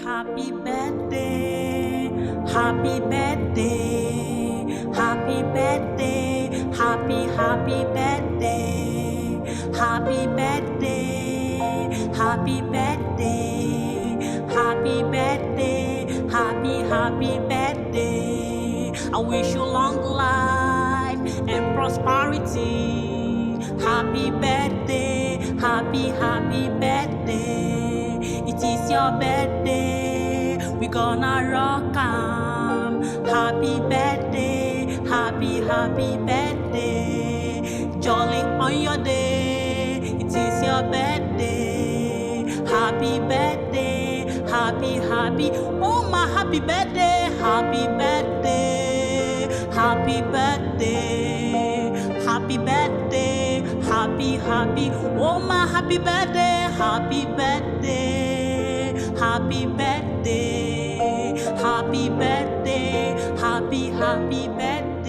Happy birthday, happy birthday, happy birthday, happy birthday, happy birthday, happy birthday, happy birthday, happy birthday. I wish you long life and prosperity. Happy birthday, happy birthday. It is your birthday, we gonna rock 'em. Happy birthday, happy birthday. Jolly on your day, it is your birthday. Happy birthday, happy. Oh my happy birthday, happy birthday, happy birthday, happy birthday, happy. Oh my happy birthday, happy birthday, happy birthday, happy birthday, happy birthday.